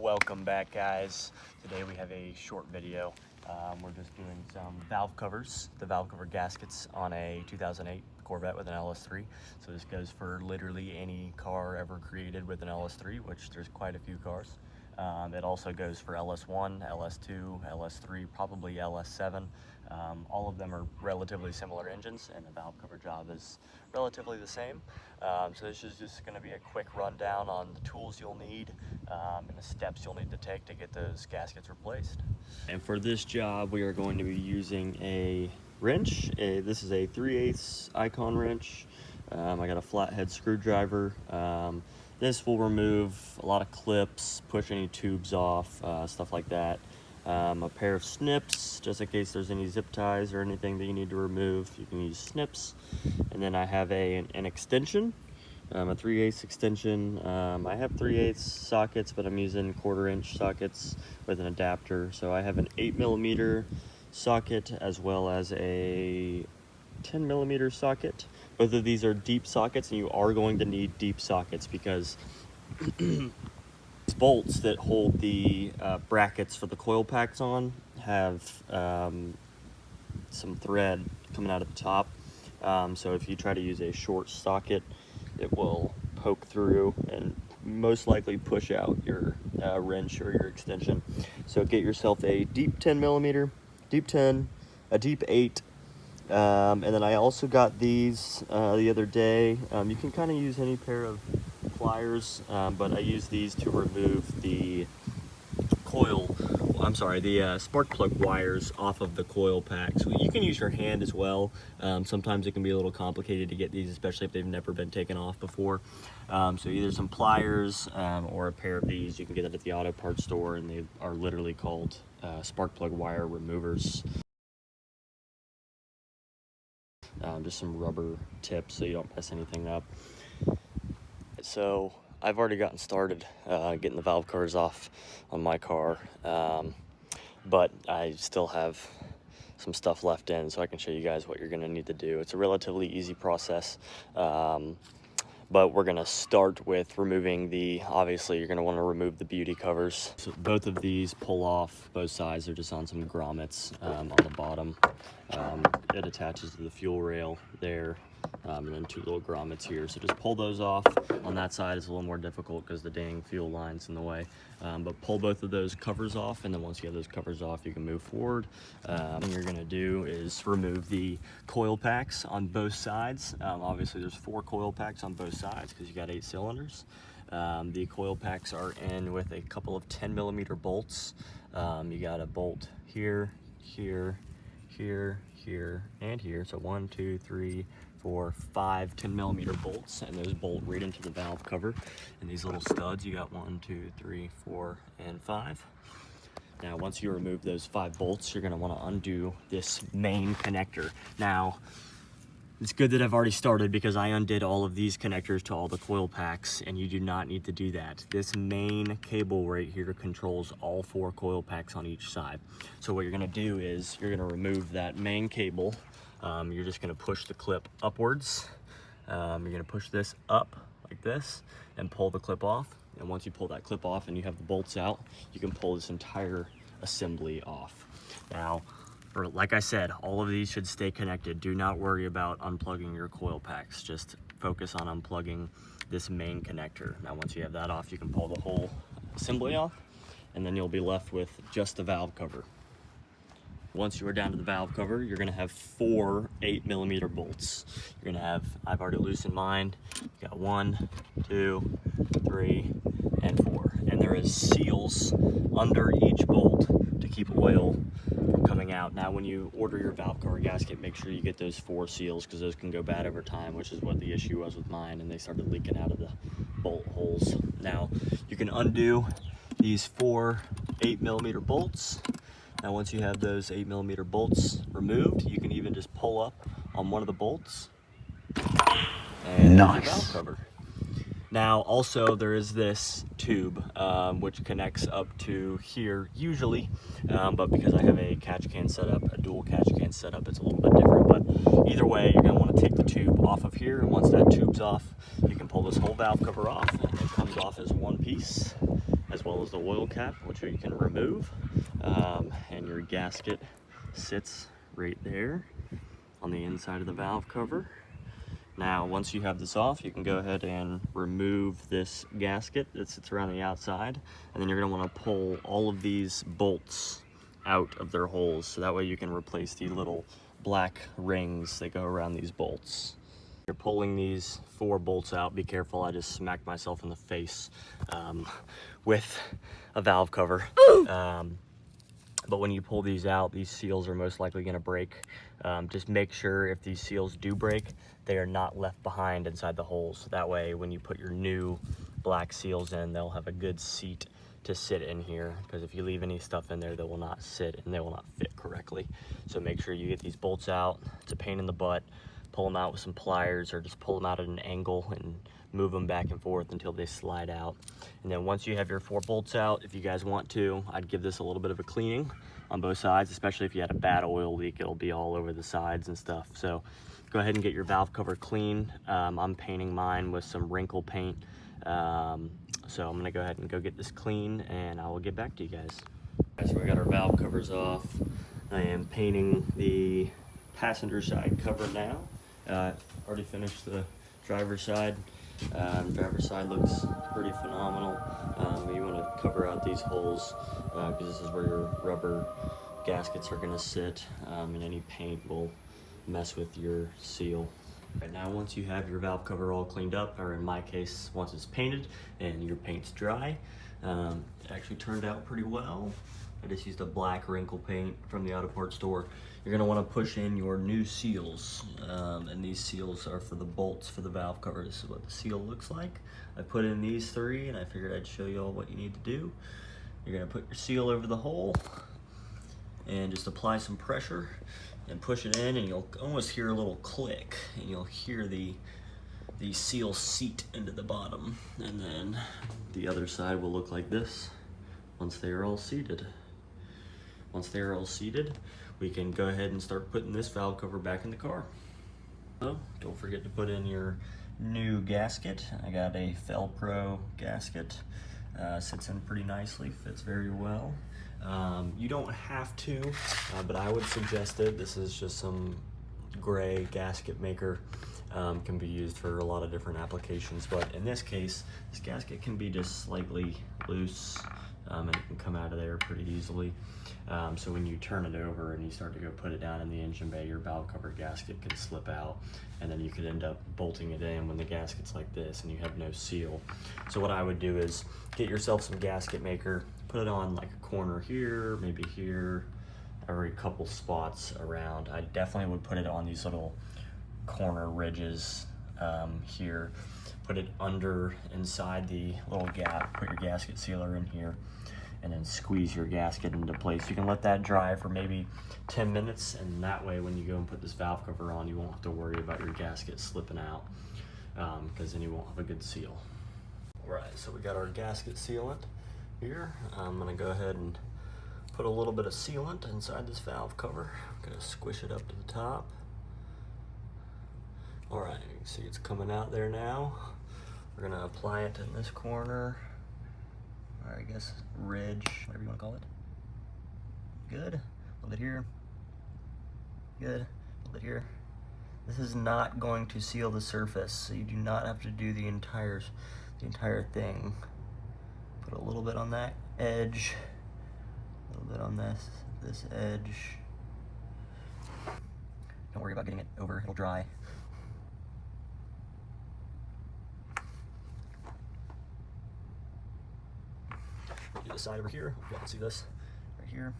Welcome back, guys. Today we have a short video. We're just doing some valve covers, the valve cover gaskets on a 2008 Corvette with an LS3. So this goes for literally any car ever created with an LS3, which there's quite a few cars. It also goes for LS1, LS2, LS3, probably LS7. All of them are relatively similar engines, and the valve cover job is relatively the same. So this is just going to be a quick rundown on the tools you'll need and the steps you'll need to take to get those gaskets replaced. And for this job, we are going to be using a wrench. This is a 3/8 Icon wrench. I got a flathead screwdriver. This will remove a lot of clips, push any tubes off, stuff like that. A pair of snips, just in case there's any zip ties or anything that you need to remove, you can use snips. And then I have an extension, a 3/8 extension. I have 3/8 sockets, but I'm using 1/4 inch sockets with an adapter. So I have an 8mm socket as well as a 10mm socket. Both of these are deep sockets, and you are going to need deep sockets because these bolts that hold the brackets for the coil packs on have some thread coming out of the top. So if you try to use a short socket, it will poke through and most likely push out your wrench or your extension. So get yourself a deep 10mm, deep 10, a deep 8. And then I also got these the other day. You can kind of use any pair of pliers, but I use these to remove the spark plug wires off of the coil packs. You can use your hand as well. Sometimes it can be a little complicated to get these, especially if they've never been taken off before. So either some pliers or a pair of these you can get it at the auto parts store, and they are literally called spark plug wire removers. Just some rubber tips so you don't mess anything up. So I've already gotten started getting the valve covers off on my car, but I still have some stuff left in, so I can show you guys what you're going to need to do. It's a relatively easy process, but we're going to start with removing obviously you're going to want to remove the beauty covers. So both of these pull off both sides. They're just on some grommets on the bottom. It attaches to the fuel rail there, and then 2 little grommets here. So just pull those off. On that side it's a little more difficult because the dang fuel line's in the way. But pull both of those covers off, and then once you have those covers off, you can move forward. What you're going to do is remove the coil packs on both sides. Obviously there's 4 coil packs on both sides because you got 8 cylinders. The coil packs are in with a couple of 10mm bolts. You got a bolt here, here, here, here, and here. So 1, 2, 3, 4, 5 10mm bolts, and those bolt right into the valve cover. And these little studs, you got 1, 2, 3, 4, and 5. Now once you remove those 5 bolts, you're going to want to undo this main connector. Now it's good that I've already started because I undid all of these connectors to all the coil packs, and you do not need to do that. This main cable right here controls all 4 coil packs on each side. So what you're going to do is you're going to remove that main cable. You're just going to push the clip upwards. You're going to push this up like this and pull the clip off. And once you pull that clip off and you have the bolts out, you can pull this entire assembly off. Now, like I said, all of these should stay connected. Do not worry about unplugging your coil packs. Just focus on unplugging this main connector. Now once you have that off, you can pull the whole assembly off, and then you'll be left with just the valve cover. Once you are down to the valve cover, you're going to have 4 8mm bolts. You're going to have, I've already loosened mine. You got 1, 2, 3, and 4. And there is seals under each bolt to keep oil from coming out. Now when you order your valve cover gasket, make sure you get those 4 seals, because those can go bad over time, which is what the issue was with mine, and they started leaking out of the bolt holes. Now you can undo these 4 8mm bolts. Now once you have those 8mm bolts removed, you can even just pull up on one of the bolts and nice. The valve cover. Now also there is this tube which connects up to here usually, but because I have a catch can setup, a dual catch can setup, it's a little bit different. But either way, you're going to want to take the tube off of here, and once that tube's off, you can pull this whole valve cover off, and it comes off as one piece. as well as the oil cap, which you can remove. And your gasket sits right there on the inside of the valve cover. Now, once you have this off, you can go ahead and remove this gasket that sits around the outside, and then you're gonna wanna pull all of these bolts out of their holes, so that way you can replace the little black rings that go around these bolts. You're pulling these 4 bolts out. Be careful, I just smacked myself in the face with a valve cover. But when you pull these out, these seals are most likely gonna break. Just make sure if these seals do break, they are not left behind inside the holes. So that way, when you put your new black seals in, they'll have a good seat to sit in here. Because if you leave any stuff in there, they will not sit and they will not fit correctly. So make sure you get these bolts out. It's a pain in the butt. Pull them out with some pliers, or just pull them out at an angle and move them back and forth until they slide out. And then once you have your 4 bolts out, if you guys want to, I'd give this a little bit of a cleaning on both sides, especially if you had a bad oil leak. It'll be all over the sides and stuff. So go ahead and get your valve cover clean. I'm painting mine with some wrinkle paint. So I'm gonna go ahead and go get this clean, and I will get back to you guys. So we got our valve covers off. I am painting the passenger side cover now. Already finished the driver's side. Driver's side looks pretty phenomenal. You want to cover out these holes because this is where your rubber gaskets are going to sit, and any paint will mess with your seal. Right now, once you have your valve cover all cleaned up, or in my case, once it's painted and your paint's dry, it actually turned out pretty well. I just used a black wrinkle paint from the auto parts store. You're gonna wanna push in your new seals, and these seals are for the bolts for the valve cover. This is what the seal looks like. I put in these 3, and I figured I'd show you all what you need to do. You're gonna put your seal over the hole and just apply some pressure and push it in, and you'll almost hear a little click, and you'll hear the seal seat into the bottom. And then the other side will look like this once they are all seated. Once they are all seated, we can go ahead and start putting this valve cover back in the car. So don't forget to put in your new gasket. I got a Felpro gasket. Sits in pretty nicely, fits very well. You don't have to, but I would suggest it. This is just some gray gasket maker. Can be used for a lot of different applications, but in this case, this gasket can be just slightly loose, and it can come out of there pretty easily. So when you turn it over and you start to go put it down in the engine bay, your valve cover gasket can slip out, and then you could end up bolting it in when the gasket's like this and you have no seal. So what I would do is get yourself some gasket maker, put it on like a corner here, maybe here, every couple spots around. I definitely would put it on these little corner ridges here. Put it under inside the little gap, put your gasket sealer in here, and then squeeze your gasket into place. You can let that dry for maybe 10 minutes, and that way when you go and put this valve cover on, you won't have to worry about your gasket slipping out, because then you won't have a good seal. All right, so we got our gasket sealant here. I'm gonna go ahead and put a little bit of sealant inside this valve cover. I'm gonna squish it up to the top. All right, you can see it's coming out there now. We're gonna apply it in this corner, or I guess ridge, whatever you wanna call it. Good, a little bit here. Good, a little bit here. This is not going to seal the surface, so you do not have to do the entire thing. Put a little bit on that edge, a little bit on this edge. Don't worry about getting it over, it'll dry. Do the side over here, hope you all can see this, right here.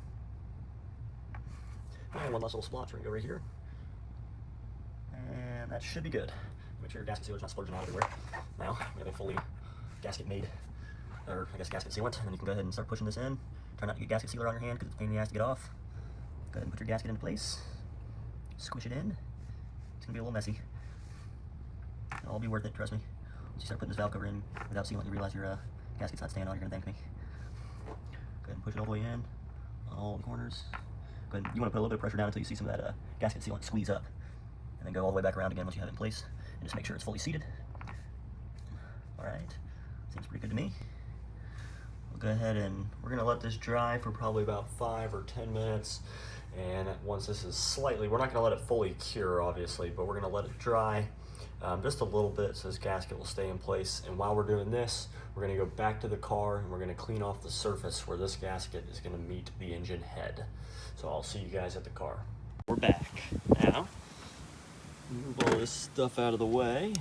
And one last little splotch right here. And that should be good. Make sure your gasket sealer's not splurging out everywhere. Now, we have a fully gasket made, or I guess gasket sealant, and then you can go ahead and start pushing this in. Try not to get gasket sealer on your hand because it's a pain in the ass to get off. Go ahead and put your gasket into place. Squish it in. It's gonna be a little messy. It'll all be worth it, trust me. Once you start putting this valve cover in without sealant, you realize your gasket's not staying on, you're gonna thank me. Go ahead and push it all the way in, on all the corners. Go ahead, you wanna put a little bit of pressure down until you see some of that gasket sealant squeeze up. And then go all the way back around again once you have it in place. And just make sure it's fully seated. All right, seems pretty good to me. we'll go ahead and we're gonna let this dry for probably about 5 or 10 minutes. And once this is slightly, we're not gonna let it fully cure, obviously, but we're gonna let it dry just a little bit so this gasket will stay in place. And while we're doing this, we're gonna go back to the car and we're gonna clean off the surface where this gasket is gonna meet the engine head. So I'll see you guys at the car. We're back. Now, move all this stuff out of the way.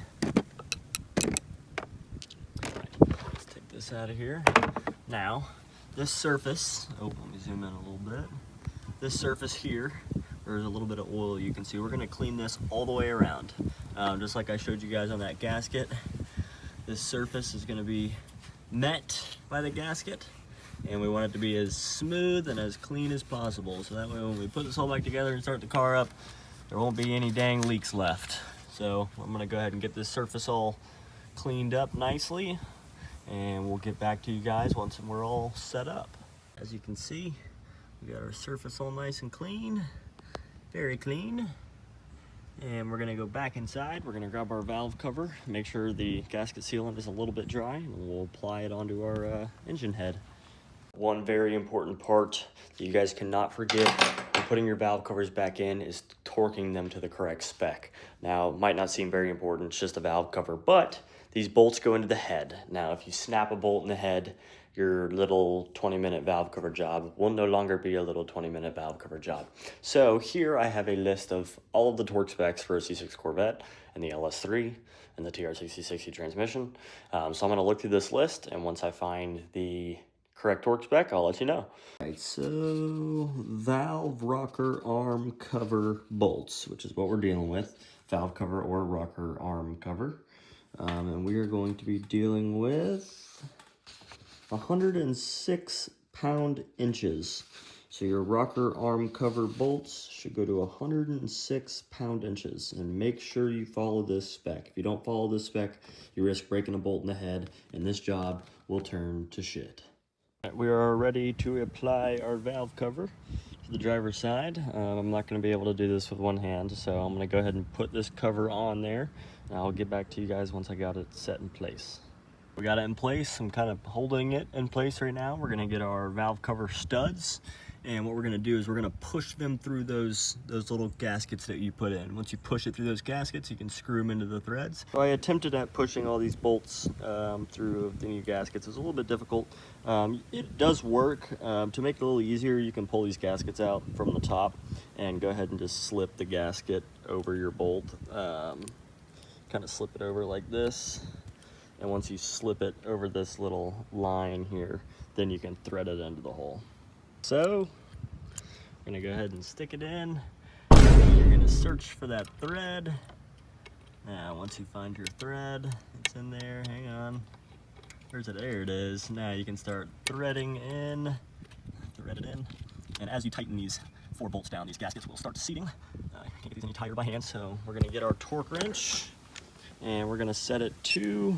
Let's take this out of here. Now, this surface, oh, let me zoom in a little bit. This surface here, there's a little bit of oil you can see. We're gonna clean this all the way around. Just like I showed you guys on that gasket, this surface is gonna be met by the gasket, and we want it to be as smooth and as clean as possible. So that way when we put this all back together and start the car up, there won't be any dang leaks left. So I'm gonna go ahead and get this surface all cleaned up nicely, and we'll get back to you guys once we're all set up. As you can see, we got our surface all nice and clean, very clean. And we're gonna go back inside. We're gonna grab our valve cover, make sure the gasket sealant is a little bit dry, and we'll apply it onto our engine head. One very important part that you guys cannot forget when putting your valve covers back in is torquing them to the correct spec. Now, it might not seem very important, it's just a valve cover, but these bolts go into the head. Now, if you snap a bolt in the head, your little 20-minute valve cover job will no longer be a little 20-minute valve cover job. So here I have a list of all of the torque specs for a C6 Corvette and the LS3 and the TR6060 transmission. So I'm gonna look through this list, and once I find the correct torque spec, I'll let you know. All right, so valve rocker arm cover bolts, which is what we're dealing with, valve cover or rocker arm cover. And we are going to be dealing with 106 pound-inches. So your rocker arm cover bolts should go to 106 pound-inches, and make sure you follow this spec. If you don't follow this spec, you risk breaking a bolt in the head, and this job will turn to shit. We are ready to apply our valve cover to the driver's side. I'm not going to be able to do this with one hand, so I'm going to go ahead and put this cover on there, and I'll get back to you guys once I got it set in place. We got it in place. I'm kind of holding it in place right now. We're going to get our valve cover studs, and what we're going to do is we're going to push them through those little gaskets that you put in. Once you push it through those gaskets, you can screw them into the threads. So I attempted at pushing all these bolts through the new gaskets. It's a little bit difficult. It does work. To make it a little easier, you can pull these gaskets out from the top and go ahead and just slip the gasket over your bolt. Kind of slip it over like this. And once you slip it over this little line here, then you can thread it into the hole. So, I'm gonna go ahead and stick it in. You're gonna search for that thread. Now, once you find your thread, it's in there, hang on. Where's it? There it is. Now you can start threading in, thread it in. And as you tighten these 4 bolts down, these gaskets will start seating. I can't get these any tighter by hand, so we're gonna get our torque wrench, and we're gonna set it to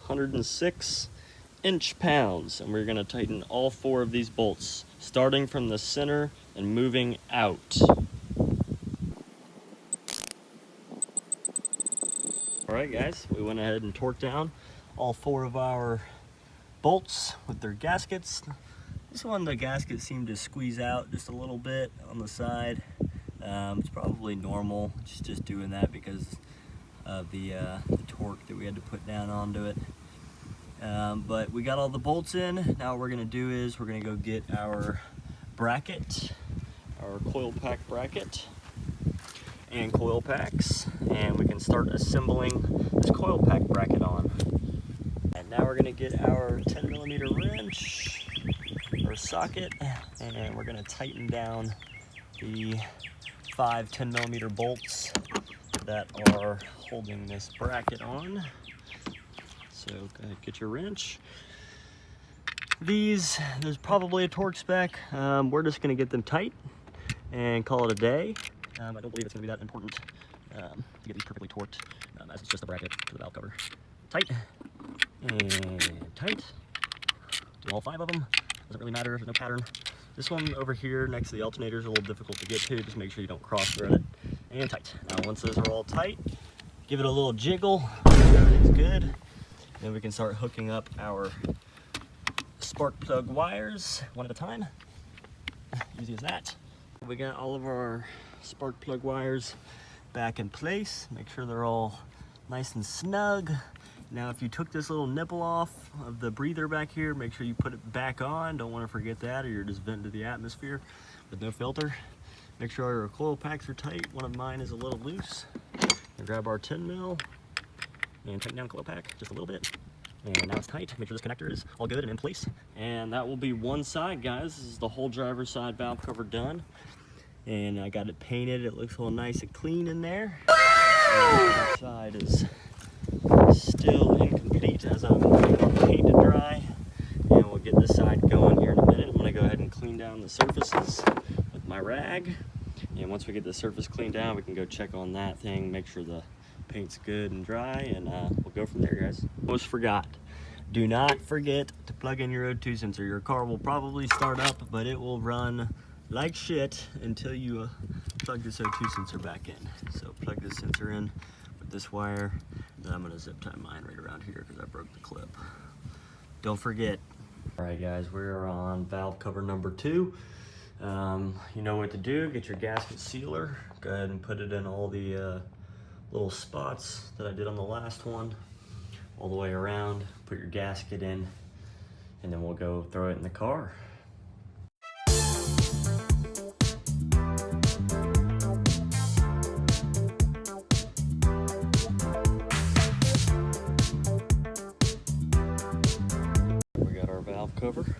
106 inch-pounds, and we're going to tighten all 4 of these bolts, starting from the center and moving out. Alright guys, we went ahead and torqued down all 4 of our bolts with their gaskets. This one, the gasket seemed to squeeze out just a little bit on the side. It's probably normal, just doing that because of the torque that we had to put down onto it. But we got all the bolts in. Now what we're gonna do is we're gonna go get our bracket, our coil pack bracket and coil packs, and we can start assembling this coil pack bracket on. And now we're gonna get our 10mm wrench or socket, and we're gonna tighten down the 5 10mm bolts that are holding this bracket on. So go ahead, get your wrench. There's probably a torque spec. We're just gonna get them tight and call it a day. I don't believe it's gonna be that important to get these perfectly torqued, as it's just a bracket for the valve cover. Tight and tight. Do all 5 of them. Doesn't really matter, there's no pattern. This one over here next to the alternator is a little difficult to get to. Just make sure you don't cross thread it. And tight. Now once those are all tight, give it a little jiggle, make sure everything's good. Then we can start hooking up our spark plug wires one at a time. Easy as that. We got all of our spark plug wires back in place. Make sure they're all nice and snug. Now if you took this little nipple off of the breather back here, make sure you put it back on. Don't want to forget that, or you're just venting to the atmosphere with no filter. Make sure all your coil packs are tight. One of mine is a little loose. And grab our 10 mil and tighten down coil pack just a little bit. And now it's tight. Make sure this connector is all good and in place. And that will be one side, guys. This is the whole driver's side valve cover done. And I got it painted. It looks all nice and clean in there. And the other side is still incomplete as I'm waiting on the paint to dry. And we'll get this side going here in a minute. I'm gonna go ahead and clean down the surfaces with my rag. And once we get the surface cleaned down, we can go check on that thing, make sure the paint's good and dry, and we'll go from there, guys. Almost forgot. Do not forget to plug in your O2 sensor. Your car will probably start up, but it will run like shit until you plug this O2 sensor back in. So plug this sensor in with this wire. Then I'm gonna zip tie mine right around here because I broke the clip. Don't forget. All right, guys, we're on valve cover number 2. You know what to do. Get your gasket sealer. Go ahead and put it in all the little spots that I did on the last one, all the way around. Put your gasket in, and then we'll go throw it in the car. We got our valve cover.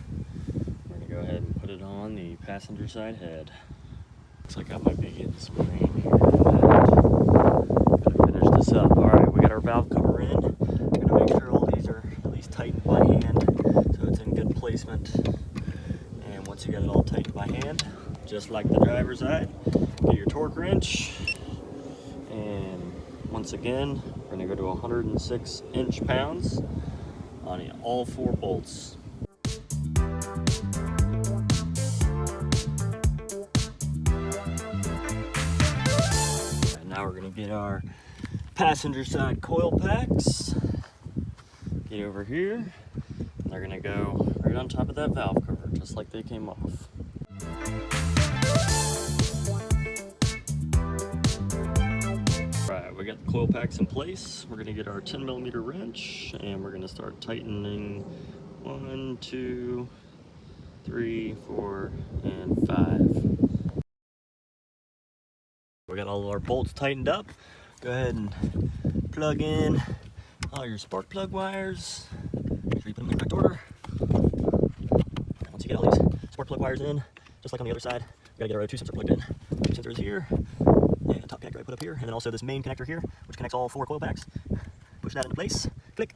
We're gonna go ahead and put it on the passenger side head. Looks like I might be getting some rain here. Gonna finish this up. All right, we got our valve cover in. Gonna make sure all these are at least tightened by hand, so it's in good placement. And once you got it all tightened by hand, just like the driver's side, get your torque wrench. And once again, we're gonna go to 106 inch-pounds on all 4 bolts. Now we're gonna get our passenger side coil packs. Get over here. They're gonna go right on top of that valve cover, just like they came off. Alright, we got the coil packs in place. We're gonna get our 10mm wrench and we're gonna start tightening 1, 2, 3, 4, and 5. We got all of our bolts tightened up. Go ahead and plug in all your spark plug wires. Make sure you put them in the correct order. Once you get all these spark plug wires in, just like on the other side, we gotta get our O2 sensor plugged in. O2 sensor is here, and top connector I put up here, and then also this main connector here, which connects all 4 coil packs. Push that into place. Click.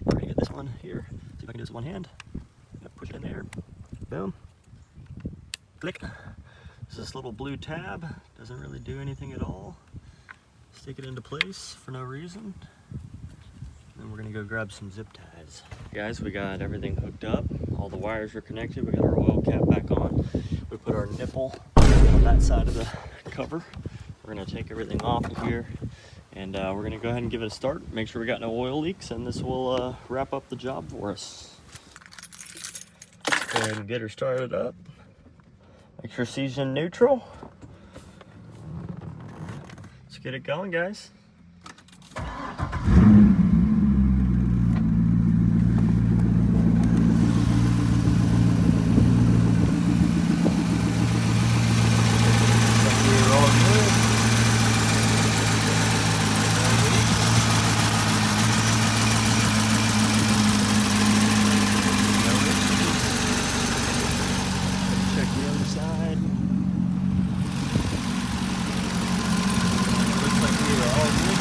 We're gonna get this one here. See if I can do this with one hand. Push it in there. Boom. Click. This little blue tab doesn't really do anything at all. Stick it into place for no reason. Then we're gonna go grab some zip ties. Guys, we got everything hooked up. All the wires are connected. We got our oil cap back on. We put our nipple on that side of the cover. We're gonna take everything off of here, and we're gonna go ahead and give it a start. Make sure we got no oil leaks, and this will wrap up the job for us. Let's go ahead and get her started up. Make sure she's in neutral. Let's get it going, guys.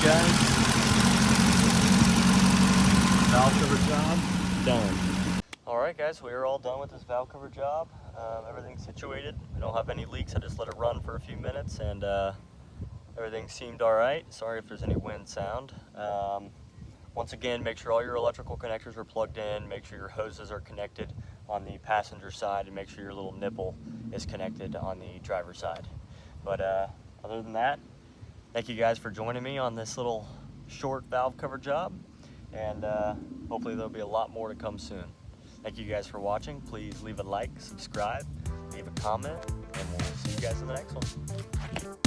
Guys, valve cover job done. All right, guys, we are all done with this valve cover job. Everything's situated. We don't have any leaks. I just let it run for a few minutes, and everything seemed all right. Sorry if there's any wind sound. Once again, make sure all your electrical connectors are plugged in. Make sure your hoses are connected on the passenger side, and make sure your little nipple is connected on the driver's side. But other than that, thank you guys for joining me on this little short valve cover job, and hopefully there'll be a lot more to come soon. Thank you guys for watching. Please leave a like, subscribe, leave a comment, and we'll see you guys in the next one.